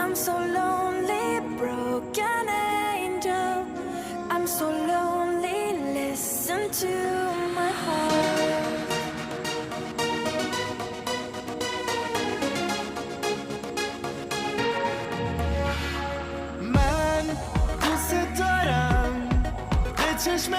I'm so lonely, broken angel. I'm so lonely, listen to my heart. من دوست دارم به چشم